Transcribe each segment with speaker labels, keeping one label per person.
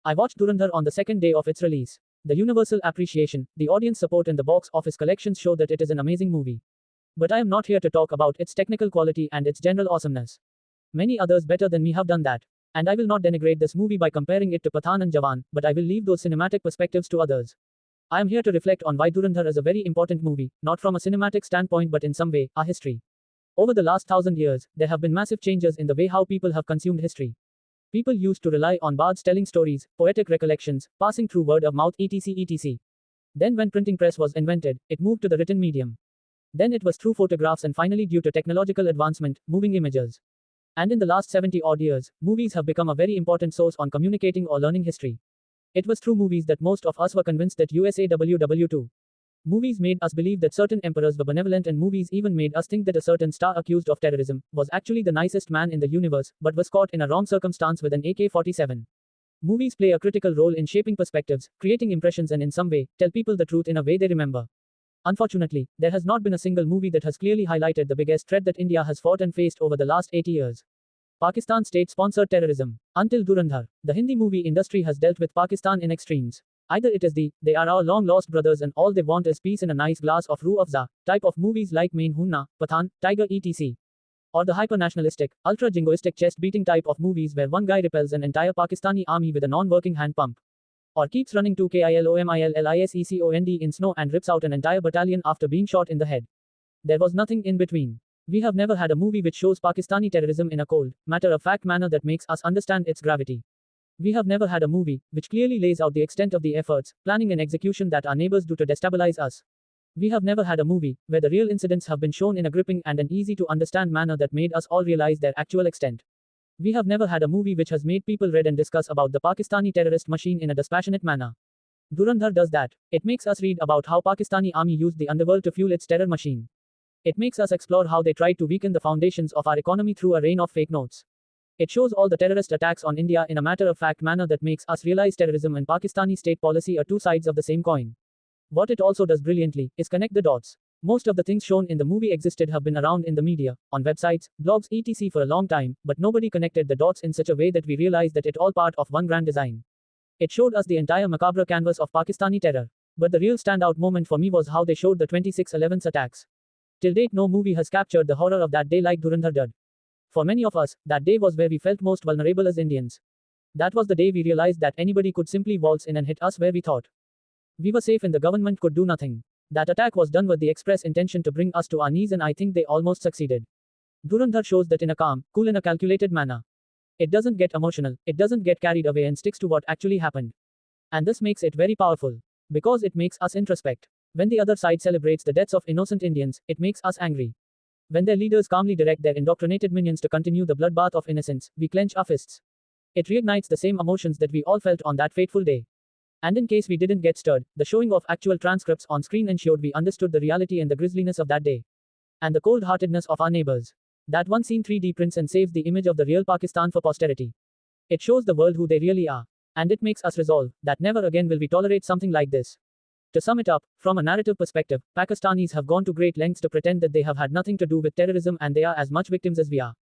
Speaker 1: I watched Dhurandhar on the second day of its release. The universal appreciation, the audience support and the box office collections show that it is an amazing movie. But I am not here to talk about its technical quality and its general awesomeness. Many others better than me have done that. And I will not denigrate this movie by comparing it to Pathan and Jawan, but I will leave those cinematic perspectives to others. I am here to reflect on why Dhurandhar is a very important movie, not from a cinematic standpoint but in some way, our history. Over the last 1,000 years, there have been massive changes in the way how people have consumed history. People used to rely on bards telling stories, poetic recollections, passing through word of mouth etc. Then when printing press was invented, it moved to the written medium. Then it was through photographs and finally due to technological advancement, moving images. And in the last 70 odd years, movies have become a very important source on communicating or learning history. It was through movies that most of us were convinced that USAWW2. Movies made us believe that certain emperors were benevolent, and movies even made us think that a certain star accused of terrorism was actually the nicest man in the universe, but was caught in a wrong circumstance with an AK-47. Movies play a critical role in shaping perspectives, creating impressions, and in some way, tell people the truth in a way they remember. Unfortunately, there has not been a single movie that has clearly highlighted the biggest threat that India has fought and faced over the last 80 years. Pakistan state-sponsored terrorism. Until Dhurandhar, the Hindi movie industry has dealt with Pakistan in extremes. Either it is they are our long-lost brothers and all they want is peace and a nice glass of Rooh Afza type of movies like Main Hunna, Pathan, Tiger etc. Or the hyper-nationalistic, ultra-jingoistic chest-beating type of movies where one guy repels an entire Pakistani army with a non-working hand pump. Or keeps running 2KILOMILLISECOND in snow and rips out an entire battalion after being shot in the head. There was nothing in between. We have never had a movie which shows Pakistani terrorism in a cold, matter-of-fact manner that makes us understand its gravity. We have never had a movie which clearly lays out the extent of the efforts, planning and execution that our neighbors do to destabilize us. We have never had a movie where the real incidents have been shown in a gripping and an easy-to-understand manner that made us all realize their actual extent. We have never had a movie which has made people read and discuss about the Pakistani terrorist machine in a dispassionate manner. Dhurandhar does that. It makes us read about how Pakistani army used the underworld to fuel its terror machine. It makes us explore how they tried to weaken the foundations of our economy through a rain of fake notes. It shows all the terrorist attacks on India in a matter-of-fact manner that makes us realize terrorism and Pakistani state policy are two sides of the same coin. What it also does brilliantly is connect the dots. Most of the things shown in the movie existed have been around in the media, on websites, blogs etc. for a long time, but nobody connected the dots in such a way that we realize that it all part of one grand design. It showed us the entire macabre canvas of Pakistani terror. But the real standout moment for me was how they showed the 26/11 attacks. Till date no movie has captured the horror of that day like Dhurandhar did. For many of us, that day was where we felt most vulnerable as Indians. That was the day we realized that anybody could simply waltz in and hit us where we thought we were safe and the government could do nothing. That attack was done with the express intention to bring us to our knees, and I think they almost succeeded. Dhurandhar shows that in a calm, cool and a calculated manner. It doesn't get emotional, it doesn't get carried away and sticks to what actually happened. And this makes it very powerful. Because it makes us introspect. When the other side celebrates the deaths of innocent Indians, it makes us angry. When their leaders calmly direct their indoctrinated minions to continue the bloodbath of innocence, we clench our fists. It reignites the same emotions that we all felt on that fateful day. And in case we didn't get stirred, the showing of actual transcripts on screen ensured we understood the reality and the grisliness of that day. And the cold-heartedness of our neighbors. That one scene 3D prints and saves the image of the real Pakistan for posterity. It shows the world who they really are. And it makes us resolve that never again will we tolerate something like this. To sum it up, from a narrative perspective, Pakistanis have gone to great lengths to pretend that they have had nothing to do with terrorism and they are as much victims as we are.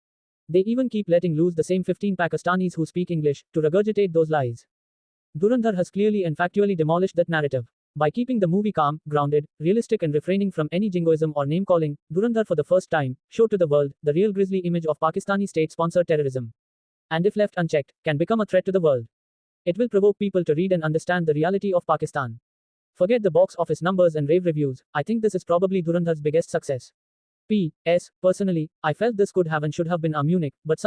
Speaker 1: They even keep letting loose the same 15 Pakistanis who speak English to regurgitate those lies. Dhurandhar has clearly and factually demolished that narrative. By keeping the movie calm, grounded, realistic and refraining from any jingoism or name-calling, Dhurandhar for the first time showed to the world the real grisly image of Pakistani state-sponsored terrorism. And if left unchecked, can become a threat to the world. It will provoke people to read and understand the reality of Pakistan. Forget the box office numbers and rave reviews, I think this is probably Dhurandhar's biggest success. P.S. Personally, I felt this could have and should have been a Munich, but some